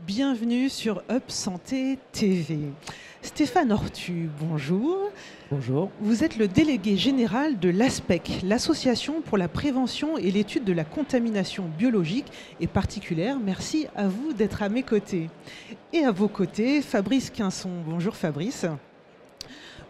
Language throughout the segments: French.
Bienvenue sur Up Santé TV. Stéphane Ortu, bonjour. Bonjour. Vous êtes le délégué général de l'ASPEC, l'Association pour la prévention et l'étude de la contamination biologique et particulière. Merci à vous d'être à mes côtés. Et à vos côtés, Fabrice Quinson. Bonjour Fabrice.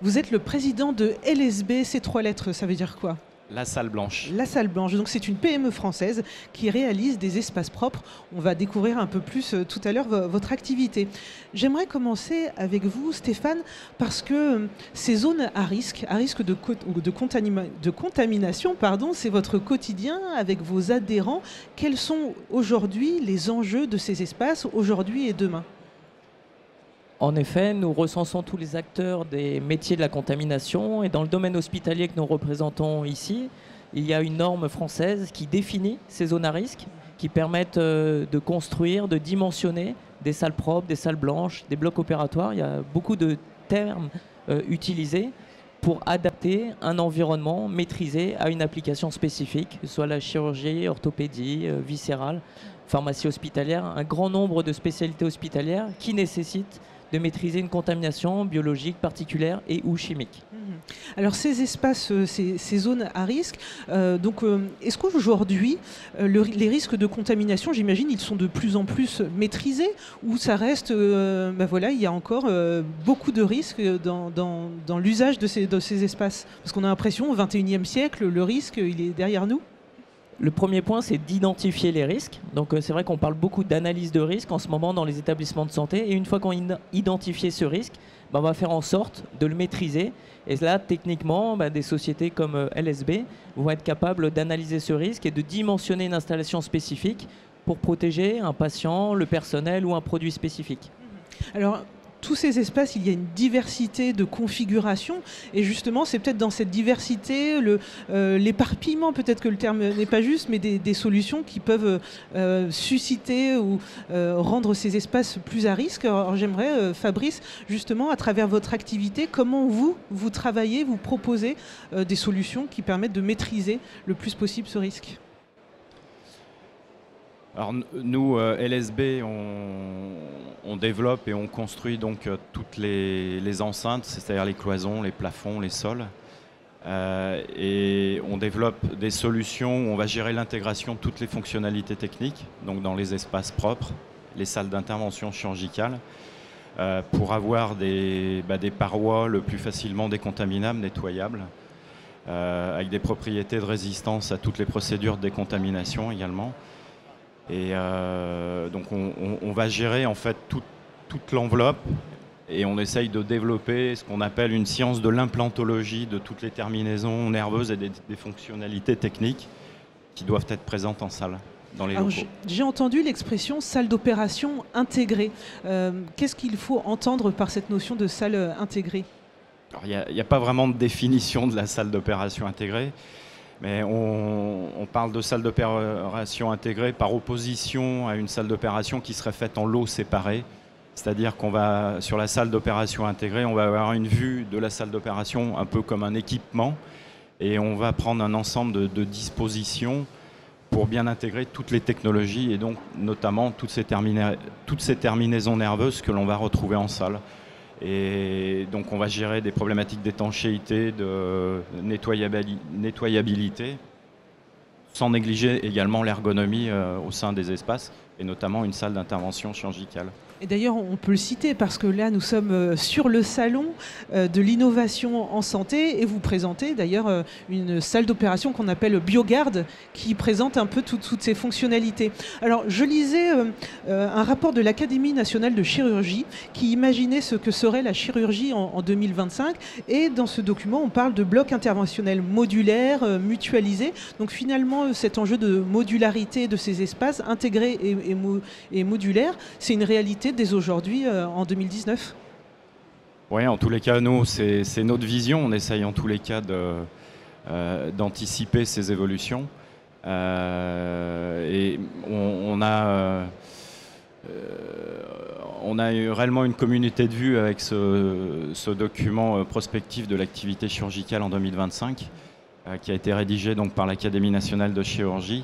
Vous êtes le président de LSB, ces trois lettres, ça veut dire quoi ? La Salle Blanche. La Salle Blanche, donc c'est une PME française qui réalise des espaces propres. On va découvrir un peu plus tout à l'heure votre activité. J'aimerais commencer avec vous, Stéphane, parce que ces zones à risque de contamination, c'est votre quotidien avec vos adhérents. Quels sont aujourd'hui les enjeux de ces espaces, aujourd'hui et demain ? En effet, nous recensons tous les acteurs des métiers de la contamination et dans le domaine hospitalier que nous représentons ici, il y a une norme française qui définit ces zones à risque, qui permettent de construire, de dimensionner des salles propres, des salles blanches, des blocs opératoires. Il y a beaucoup de termes utilisés pour adapter un environnement maîtrisé à une application spécifique, que ce soit la chirurgie, orthopédie, viscérale, pharmacie hospitalière, un grand nombre de spécialités hospitalières qui nécessitent de maîtriser une contamination biologique particulière et ou chimique. Alors ces espaces, ces zones à risque, est-ce qu'aujourd'hui, les risques de contamination, j'imagine, ils sont de plus en plus maîtrisés ou ça reste, il y a encore beaucoup de risques dans l'usage de ces espaces ? Parce qu'on a l'impression, au XXIe siècle, le risque, il est derrière nous. Le premier point, c'est d'identifier les risques. Donc c'est vrai qu'on parle beaucoup d'analyse de risque en ce moment dans les établissements de santé. Et une fois qu'on a identifié ce risque, on va faire en sorte de le maîtriser. Et là, techniquement, des sociétés comme LSB vont être capables d'analyser ce risque et de dimensionner une installation spécifique pour protéger un patient, le personnel ou un produit spécifique. Alors, tous ces espaces, il y a une diversité de configurations et justement, c'est peut-être dans cette diversité, l'éparpillement, peut-être que le terme n'est pas juste, mais des solutions qui peuvent susciter ou rendre ces espaces plus à risque. Alors j'aimerais, Fabrice, justement, à travers votre activité, comment vous travaillez, vous proposez des solutions qui permettent de maîtriser le plus possible ce risque ? Alors nous, LSB, on développe et on construit donc toutes les enceintes, c'est-à-dire les cloisons, les plafonds, les sols. Et on développe des solutions où on va gérer l'intégration de toutes les fonctionnalités techniques, donc dans les espaces propres, les salles d'intervention chirurgicale, pour avoir des parois le plus facilement décontaminables, nettoyables, avec des propriétés de résistance à toutes les procédures de décontamination également. Et donc on va gérer en fait toute l'enveloppe et on essaye de développer ce qu'on appelle une science de l'implantologie de toutes les terminaisons nerveuses et des fonctionnalités techniques qui doivent être présentes en salle, dans les locaux. J'ai entendu l'expression salle d'opération intégrée. Qu'est-ce qu'il faut entendre par cette notion de salle intégrée ? Alors, il n'y a pas vraiment de définition de la salle d'opération intégrée. Mais on parle de salle d'opération intégrée par opposition à une salle d'opération qui serait faite en lots séparés. C'est-à-dire qu'on va, sur la salle d'opération intégrée, on va avoir une vue de la salle d'opération un peu comme un équipement. Et on va prendre un ensemble de dispositions pour bien intégrer toutes les technologies et donc notamment toutes ces terminaisons nerveuses que l'on va retrouver en salle. Et donc on va gérer des problématiques d'étanchéité, de nettoyabilité, sans négliger également l'ergonomie au sein des espaces, et notamment une salle d'intervention chirurgicale. Et d'ailleurs, on peut le citer parce que là, nous sommes sur le salon de l'innovation en santé et vous présentez d'ailleurs une salle d'opération qu'on appelle BioGarde qui présente un peu toutes ces fonctionnalités. Alors, je lisais un rapport de l'Académie nationale de chirurgie qui imaginait ce que serait la chirurgie en 2025 et dans ce document, on parle de blocs interventionnels modulaires, mutualisés. Donc finalement, cet enjeu de modularité de ces espaces intégrés et modulaires, c'est une réalité dès aujourd'hui en 2019 ? Oui, en tous les cas, nous, c'est notre vision. On essaye en tous les cas d'anticiper ces évolutions. Et on a eu réellement une communauté de vues avec ce document prospectif de l'activité chirurgicale en 2025, qui a été rédigé donc, par l'Académie nationale de chirurgie.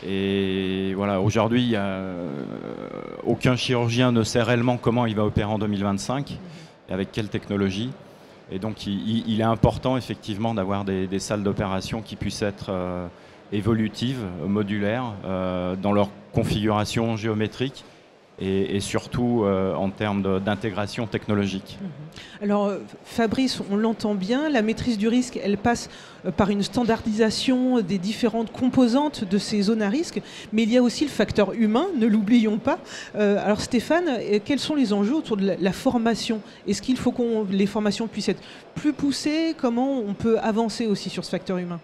Et voilà, aujourd'hui, aucun chirurgien ne sait réellement comment il va opérer en 2025, et avec quelle technologie. Et donc, il est important, effectivement, d'avoir des salles d'opération qui puissent être évolutives, modulaires, dans leur configuration géométrique et surtout en termes d'intégration technologique. Alors, Fabrice, on l'entend bien, la maîtrise du risque, elle passe par une standardisation des différentes composantes de ces zones à risque, mais il y a aussi le facteur humain, ne l'oublions pas. Alors Stéphane, quels sont les enjeux autour de la formation? Est-ce qu'il faut que les formations puissent être plus poussées? Comment on peut avancer aussi sur ce facteur humain?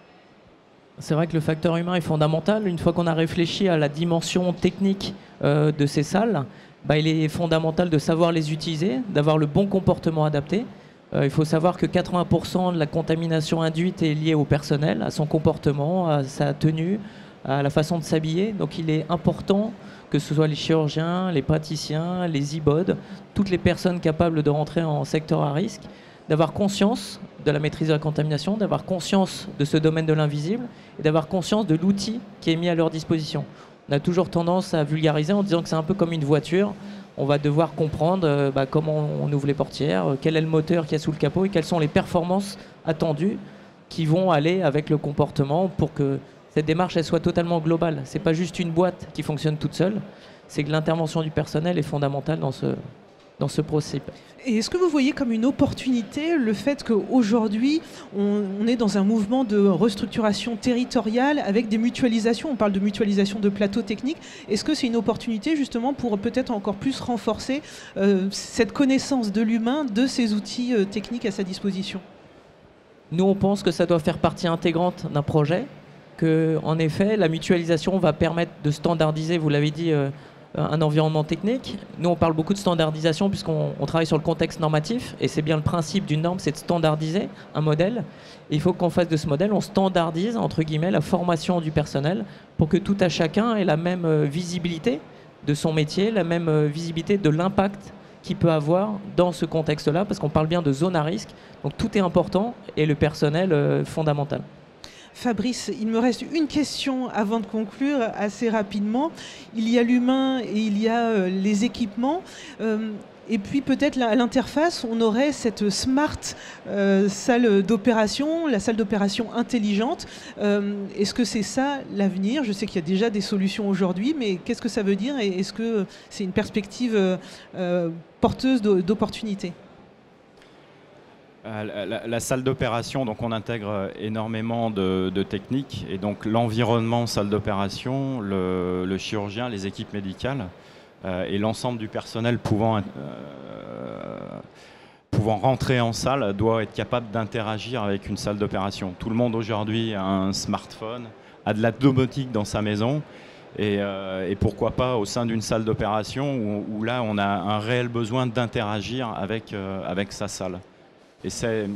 C'est vrai que le facteur humain est fondamental. Une fois qu'on a réfléchi à la dimension technique de ces salles, il est fondamental de savoir les utiliser, d'avoir le bon comportement adapté. Il faut savoir que 80% de la contamination induite est liée au personnel, à son comportement, à sa tenue, à la façon de s'habiller. Donc il est important que ce soit les chirurgiens, les praticiens, les IBOD, toutes les personnes capables de rentrer en secteur à risque, d'avoir conscience de la maîtrise de la contamination, d'avoir conscience de ce domaine de l'invisible et d'avoir conscience de l'outil qui est mis à leur disposition. On a toujours tendance à vulgariser en disant que c'est un peu comme une voiture. On va devoir comprendre comment on ouvre les portières, quel est le moteur qu'il y a sous le capot et quelles sont les performances attendues qui vont aller avec le comportement pour que cette démarche elle soit totalement globale. Ce n'est pas juste une boîte qui fonctionne toute seule, c'est que l'intervention du personnel est fondamentale dans ce processus. Et est-ce que vous voyez comme une opportunité le fait qu'aujourd'hui, on est dans un mouvement de restructuration territoriale avec des mutualisations? On parle de mutualisation de plateaux techniques. Est-ce que c'est une opportunité justement pour peut-être encore plus renforcer cette connaissance de l'humain, de ces outils techniques à sa disposition? Nous, on pense que ça doit faire partie intégrante d'un projet, que, en effet, la mutualisation va permettre de standardiser, vous l'avez dit, un environnement technique. Nous, on parle beaucoup de standardisation puisqu'on travaille sur le contexte normatif et c'est bien le principe d'une norme, c'est de standardiser un modèle. Et il faut qu'en face de ce modèle, on standardise, entre guillemets, la formation du personnel pour que tout à chacun ait la même visibilité de son métier, la même visibilité de l'impact qu'il peut avoir dans ce contexte-là, parce qu'on parle bien de zone à risque. Donc tout est important et le personnel fondamental. Fabrice, il me reste une question avant de conclure assez rapidement. Il y a l'humain et il y a les équipements. Et puis peut-être à l'interface, on aurait cette smart salle d'opération, la salle d'opération intelligente. Est-ce que c'est ça l'avenir? Je sais qu'il y a déjà des solutions aujourd'hui, mais qu'est-ce que ça veut dire et est-ce que c'est une perspective porteuse d'opportunités? La salle d'opération, donc on intègre énormément de techniques et donc l'environnement salle d'opération, le chirurgien, les équipes médicales et l'ensemble du personnel pouvant rentrer en salle doit être capable d'interagir avec une salle d'opération. Tout le monde aujourd'hui a un smartphone, a de la domotique dans sa maison et pourquoi pas au sein d'une salle d'opération où là on a un réel besoin d'interagir avec sa salle. Et c'est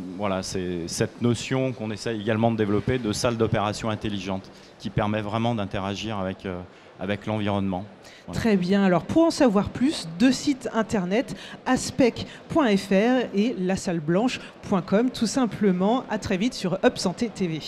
cette notion qu'on essaie également de développer de salle d'opération intelligente qui permet vraiment d'interagir avec l'environnement. Voilà. Très bien. Alors pour en savoir plus, deux sites internet, aspec.fr et lasalleblanche.com tout simplement. À très vite sur Up Santé TV.